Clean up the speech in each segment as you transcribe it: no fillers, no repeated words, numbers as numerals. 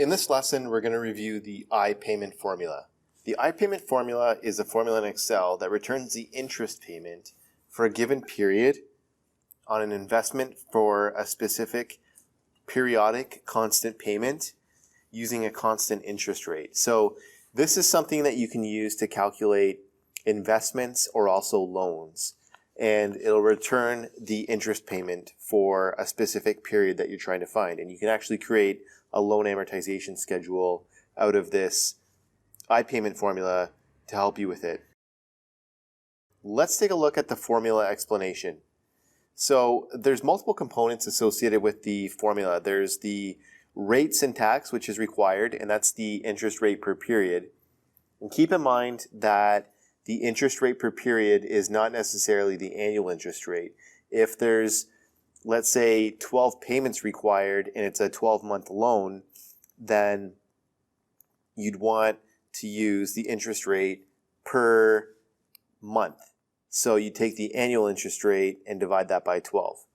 In this lesson, we're going to review the IPayment formula. The IPayment formula is a formula in Excel that returns the interest payment for a given period on an investment for a specific periodic constant payment using a constant interest rate. So this is something that you can use to calculate investments or also loans. And it'll return the interest payment for a specific period that you're trying to find. And you can actually create a loan amortization schedule out of this IPayment formula to help you with it. Let's take a look at the formula explanation. So there's multiple components associated with the formula. There's the rate syntax, which is required, and that's the interest rate per period. And keep in mind that the interest rate per period is not necessarily the annual interest rate. If there's, let's say, 12 payments required and it's a 12-month loan, then you'd want to use the interest rate per month. So you take the annual interest rate and divide that by 12.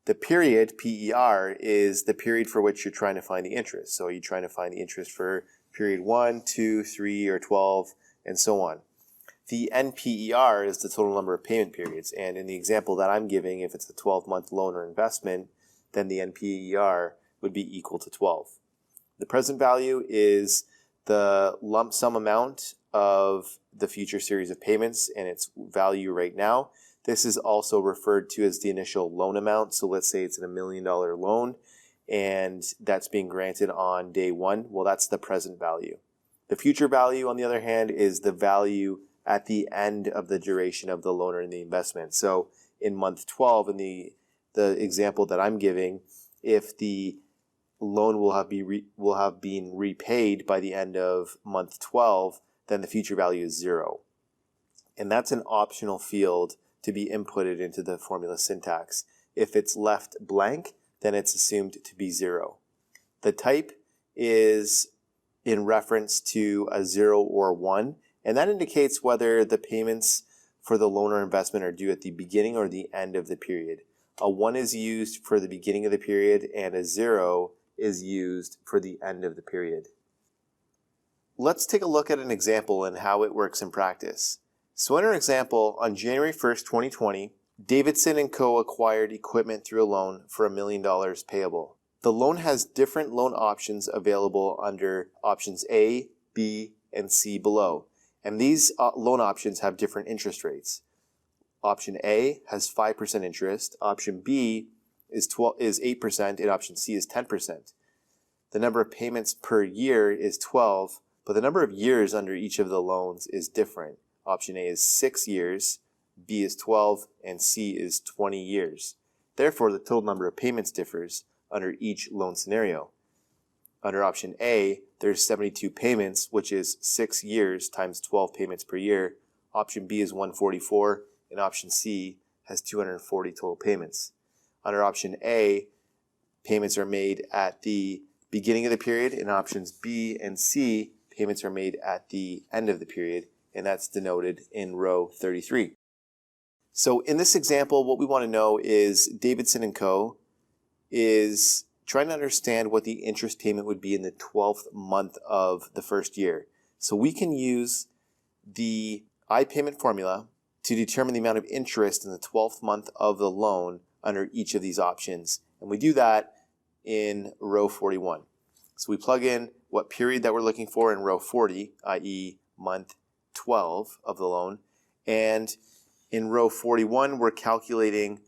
The period, PER, is the period for which you're trying to find the interest. So you're trying to find the interest for period 1, 2, 3, or 12, and so on. The NPER is the total number of payment periods. And in the example that I'm giving, if it's a 12-month loan or investment, then the NPER would be equal to 12. The present value is the lump sum amount of the future series of payments and its value right now. This is also referred to as the initial loan amount. So let's say it's a $1 million loan and that's being granted on day one. Well, that's the present value. The future value, on the other hand, is the value at the end of the duration of the loan or in the investment. So in month 12, in the example that I'm giving, if the loan will have been repaid by the end of month 12, then the future value is 0. And that's an optional field to be inputted into the formula syntax. If it's left blank, then it's assumed to be 0. The type is in reference to a 0 or 1, and that indicates whether the payments for the loan or investment are due at the beginning or the end of the period. A 1 is used for the beginning of the period, and a 0 is used for the end of the period. Let's take a look at an example and how it works in practice. So in our example, on January 1st, 2020, Davidson & Co. acquired equipment through a loan for $1 million payable. The loan has different loan options available under options A, B, and C below. And these loan options have different interest rates. Option A has 5% interest, option B is 8%, and option C is 10%. The number of payments per year is 12, but the number of years under each of the loans is different. Option A is 6 years, B is 12, and C is 20 years. Therefore, the total number of payments differs under each loan scenario. Under option A, there's 72 payments, which is 6 years times 12 payments per year. Option B is 144, and option C has 240 total payments. Under option A, payments are made at the beginning of the period, and options B and C, payments are made at the end of the period, and that's denoted in row 33. So in this example, what we want to know is Davidson & Co. is trying to understand what the interest payment would be in the 12th month of the first year. So we can use the IPayment formula to determine the amount of interest in the 12th month of the loan under each of these options. And we do that in row 41. So we plug in what period that we're looking for in row 40, i.e. month 12 of the loan. And in row 41, we're calculating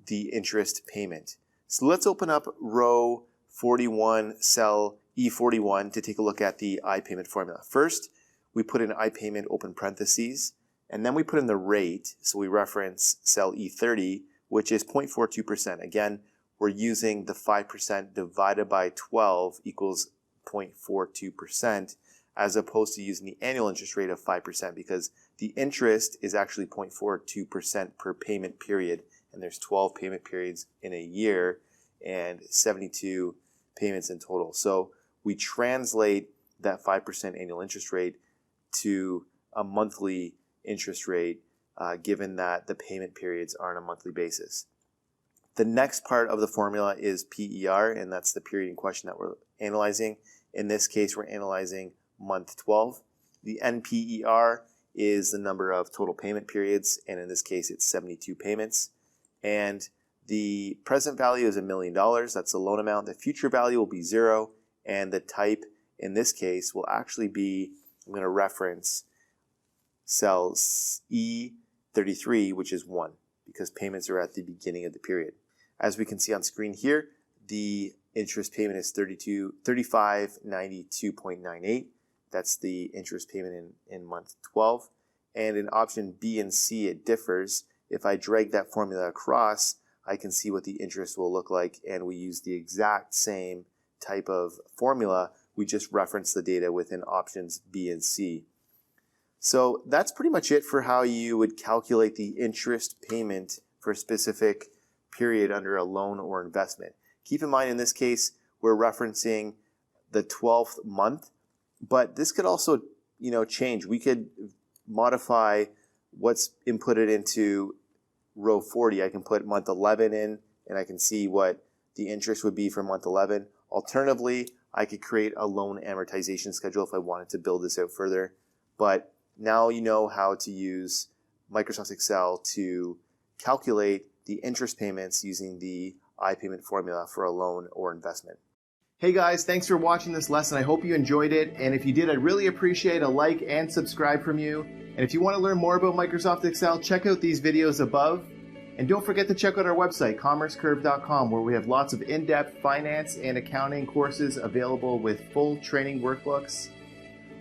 the interest payment. So let's open up row 41, cell E41 to take a look at the IPayment formula. First, we put in IPayment open parentheses, and then we put in the rate. So we reference cell E30, which is 0.42%. Again, we're using the 5% divided by 12 equals 0.42%, as opposed to using the annual interest rate of 5%, because the interest is actually 0.42% per payment period, and there's 12 payment periods in a year and 72 payments in total. So we translate that 5% annual interest rate to a monthly interest rate, given that the payment periods are on a monthly basis. The next part of the formula is PER, and that's the period in question that we're analyzing. In this case, we're analyzing month 12. The NPER is the number of total payment periods, and in this case, it's 72 payments. And the present value is $1 million. That's the loan amount. The future value will be 0, and the type in this case will actually be, I'm going to reference cell E33, which is 1, because payments are at the beginning of the period. As we can see on screen here, the interest payment is $3592.98. That's the interest payment in month 12. And in option B and C, it differs. If I drag that formula across, I can see what the interest will look like, and we use the exact same type of formula. We just reference the data within options B and C. So that's pretty much it for how you would calculate the interest payment for a specific period under a loan or investment. Keep in mind, in this case, we're referencing the 12th month, but this could also, change. We could modify what's inputted into row 40. I can put month 11 in, and I can see what the interest would be for month 11. Alternatively, I could create a loan amortization schedule if I wanted to build this out further. But now you know how to use Microsoft Excel to calculate the interest payments using the IPMT formula for a loan or investment. Hey guys, thanks for watching this lesson. I hope you enjoyed it. And if you did, I'd really appreciate a like and subscribe from you. And if you want to learn more about Microsoft Excel, check out these videos above. And don't forget to check out our website, commercecurve.com, where we have lots of in-depth finance and accounting courses available with full training workbooks.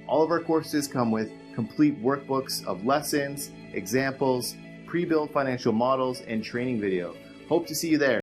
All of our courses come with complete workbooks of lessons, examples, pre-built financial models, and training video. Hope to see you there.